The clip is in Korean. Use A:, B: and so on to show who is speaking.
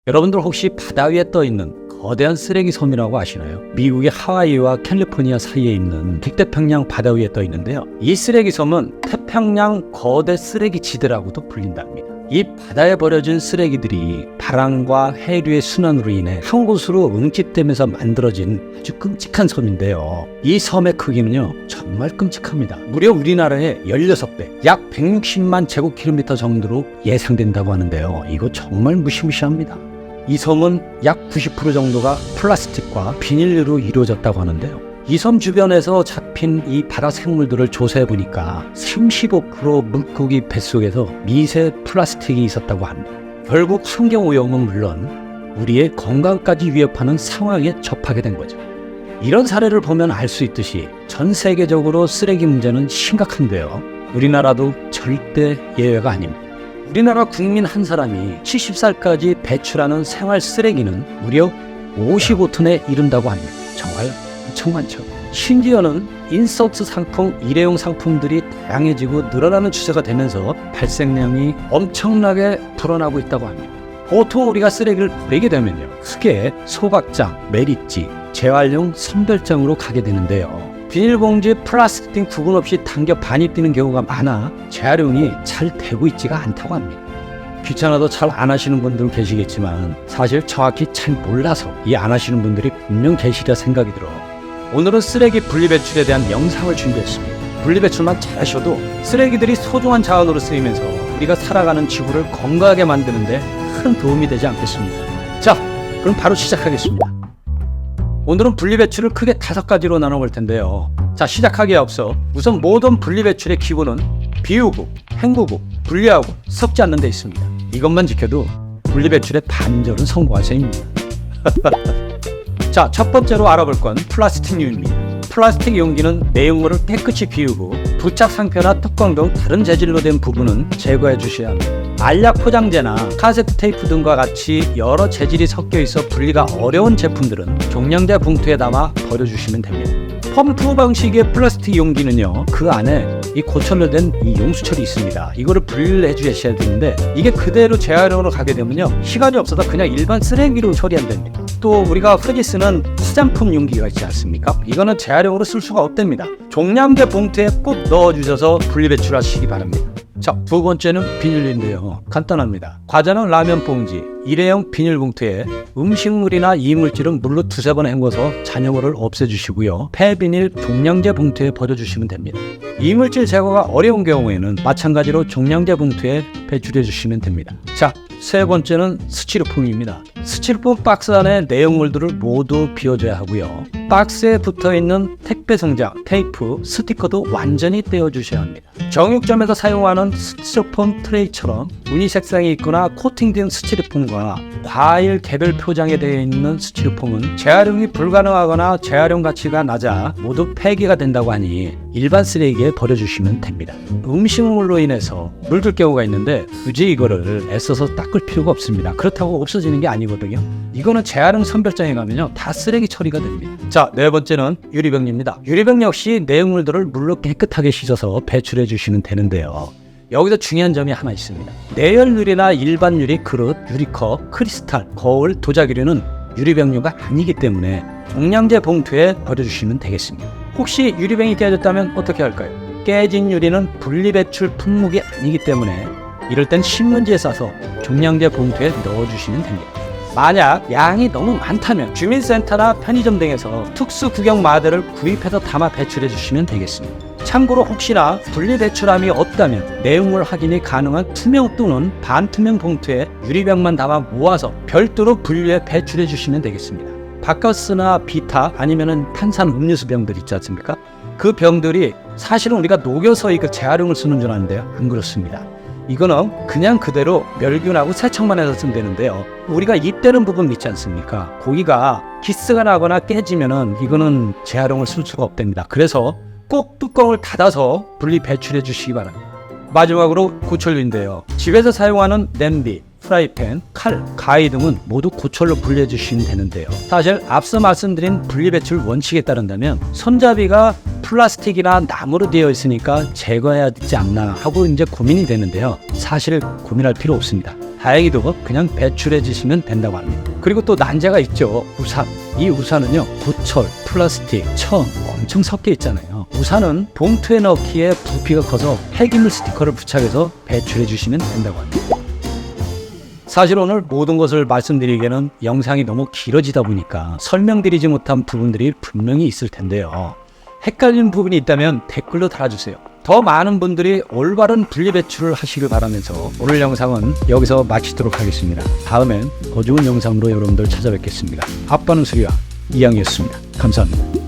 A: 여러분들 혹시 바다 위에 떠 있는 거대한 쓰레기 섬이라고 아시나요? 미국의 하와이와 캘리포니아 사이에 있는 북태평양 바다 위에 떠 있는데요. 이 쓰레기 섬은 태평양 거대 쓰레기 지대라고도 불린답니다. 이 바다에 버려진 쓰레기들이 바람과 해류의 순환으로 인해 한 곳으로 응집되면서 만들어진 아주 끔찍한 섬인데요. 이 섬의 크기는요, 정말 끔찍합니다. 무려 우리나라의 16배, 약 160만 제곱킬로미터 정도로 예상된다고 하는데요. 이거 정말 무시무시합니다. 이 섬은 약 90% 정도가 플라스틱과 비닐로 이루어졌다고 하는데요. 이 섬 주변에서 잡힌 이 바다 생물들을 조사해보니까 35% 물고기 뱃속에서 미세 플라스틱이 있었다고 합니다. 결국 환경오염은 물론 우리의 건강까지 위협하는 상황에 접하게 된 거죠. 이런 사례를 보면 알 수 있듯이 전 세계적으로 쓰레기 문제는 심각한데요. 우리나라도 절대 예외가 아닙니다. 우리나라 국민 한 사람이 70살까지 배출하는 생활 쓰레기는 무려 55톤에 이른다고 합니다. 정말 엄청 많죠. 심지어는 인서트 상품, 일회용 상품들이 다양해지고 늘어나는 추세가 되면서 발생량이 엄청나게 불어나고 있다고 합니다. 보통 우리가 쓰레기를 버리게 되면요, 크게 소각장, 매립지, 재활용, 선별장으로 가게 되는데요. 비닐봉지, 플라스틱 등 구분 없이 당겨 반입 되는 경우가 많아 재활용이 잘 되고 있지가 않다고 합니다. 귀찮아도 잘 안 하시는 분들 계시겠지만 사실 정확히 잘 몰라서 이 안 하시는 분들이 분명 계시리라 생각이 들어 오늘은 쓰레기 분리배출에 대한 영상을 준비했습니다. 분리배출만 잘하셔도 쓰레기들이 소중한 자원으로 쓰이면서 우리가 살아가는 지구를 건강하게 만드는 데 큰 도움이 되지 않겠습니까? 자, 그럼 바로 시작하겠습니다. 오늘은 분리배출을 크게 5가지로 나눠볼 텐데요. 자, 시작하기에 앞서 우선 모든 분리배출의 기본은 비우고, 헹구고, 분리하고, 섞지 않는 데 있습니다. 이것만 지켜도 분리배출의 반절은 성공한 셈입니다. 자, 첫 번째로 알아볼 건 플라스틱류입니다. 플라스틱 용기는 내용물을 깨끗이 비우고 부착 상표나 뚜껑 등 다른 재질로 된 부분은 제거해 주셔야 합니다. 알약 포장재나 카세트 테이프 등과 같이 여러 재질이 섞여 있어 분리가 어려운 제품들은 종량제 봉투에 담아 버려주시면 됩니다. 펌프 방식의 플라스틱 용기는요, 그 안에 이 고철로 된 이 용수철이 있습니다. 이거를 분리를 해주셔야 되는데 이게 그대로 재활용으로 가게 되면요, 시간이 없어서 그냥 일반 쓰레기로 처리한답니다. 또 우리가 흔히 쓰는 화장품 용기가 있지 않습니까? 이거는 재활용으로 쓸 수가 없답니다. 종량제 봉투에 꼭 넣어주셔서 분리배출하시기 바랍니다. 자, 두 번째는 비닐인데요. 간단합니다. 과자는 라면 봉지, 일회용 비닐봉투에 음식물이나 이물질은 물로 2-3번 헹궈서 잔여물을 없애주시고요. 폐비닐 종량제 봉투에 버려주시면 됩니다. 이물질 제거가 어려운 경우에는 마찬가지로 종량제 봉투에 배출해 주시면 됩니다. 자, 세 번째는 스티로폼입니다. 스티로폼 박스 안에 내용물들을 모두 비워줘야 하고요. 박스에 붙어있는 택배 성장, 테이프, 스티커도 완전히 떼어주셔야 합니다. 정육점에서 사용하는 스티로폼 트레이처럼 무늬 색상이 있거나 코팅된 스티로폼과 과일 개별 표장에 되어 있는 스티로폼은 재활용이 불가능하거나 재활용 가치가 낮아 모두 폐기가 된다고 하니 일반 쓰레기에 버려주시면 됩니다. 음식물로 인해서 물들 경우가 있는데 굳이 이거를 애써서 닦을 필요가 없습니다. 그렇다고 없어지는 게 아니거든요. 이거는 재활용 선별장에 가면요, 다 쓰레기 처리가 됩니다. 자, 네 번째는 유리병입니다. 유리병 역시 내용물들을 물로 깨끗하게 씻어서 배출해 주시면 되는데요. 여기서 중요한 점이 하나 있습니다. 내열 유리나 일반 유리, 그릇, 유리컵, 크리스탈, 거울, 도자기류는 유리병류가 아니기 때문에 종량제 봉투에 버려주시면 되겠습니다. 혹시 유리병이 깨졌다면 어떻게 할까요? 깨진 유리는 분리배출 품목이 아니기 때문에 이럴 땐 신문지에 싸서 종량제 봉투에 넣어주시면 됩니다. 만약 양이 너무 많다면 주민센터나 편의점 등에서 특수 구경 마대를 구입해서 담아 배출해 주시면 되겠습니다. 참고로 혹시나 분리배출함이 없다면 내용물 확인이 가능한 투명 또는 반투명 봉투에 유리병만 담아 모아서 별도로 분류해 배출해 주시면 되겠습니다. 바커스나 비타 아니면은 탄산 음료수 병들 있지 않습니까? 그 병들이 사실은 우리가 녹여서 이거 재활용을 쓰는 줄 아는데요, 안 그렇습니다. 이거는 그냥 그대로 멸균하고 세척만 해서 쓰면 되는데요, 우리가 입대는 부분 있지 않습니까? 고기가 기스가 나거나 깨지면은 이거는 재활용을 쓸 수가 없답니다. 그래서 꼭 뚜껑을 닫아서 분리 배출해 주시기 바랍니다. 마지막으로 고철류인데요. 집에서 사용하는 냄비, 프라이팬, 칼, 가위 등은 모두 고철로 분리해 주시면 되는데요. 사실 앞서 말씀드린 분리배출 원칙에 따른다면 손잡이가 플라스틱이나 나무로 되어 있으니까 제거해야 되지 않나 하고 이제 고민이 되는데요. 사실 고민할 필요 없습니다. 다행히도 그냥 배출해 주시면 된다고 합니다. 그리고 또 난제가 있죠. 우산. 이 우산은요, 고철, 플라스틱, 천 엄청 섞여 있잖아요. 우산은 봉투에 넣기에 부피가 커서 폐기물 스티커를 부착해서 배출해 주시면 된다고 합니다. 사실 오늘 모든 것을 말씀드리기에는 영상이 너무 길어지다 보니까 설명드리지 못한 부분들이 분명히 있을 텐데요. 헷갈리는 부분이 있다면 댓글로 달아주세요. 더 많은 분들이 올바른 분리배출을 하시길 바라면서 오늘 영상은 여기서 마치도록 하겠습니다. 다음엔 더 좋은 영상으로 여러분들 찾아뵙겠습니다. 아빠는 수리와 이양이었습니다. 감사합니다.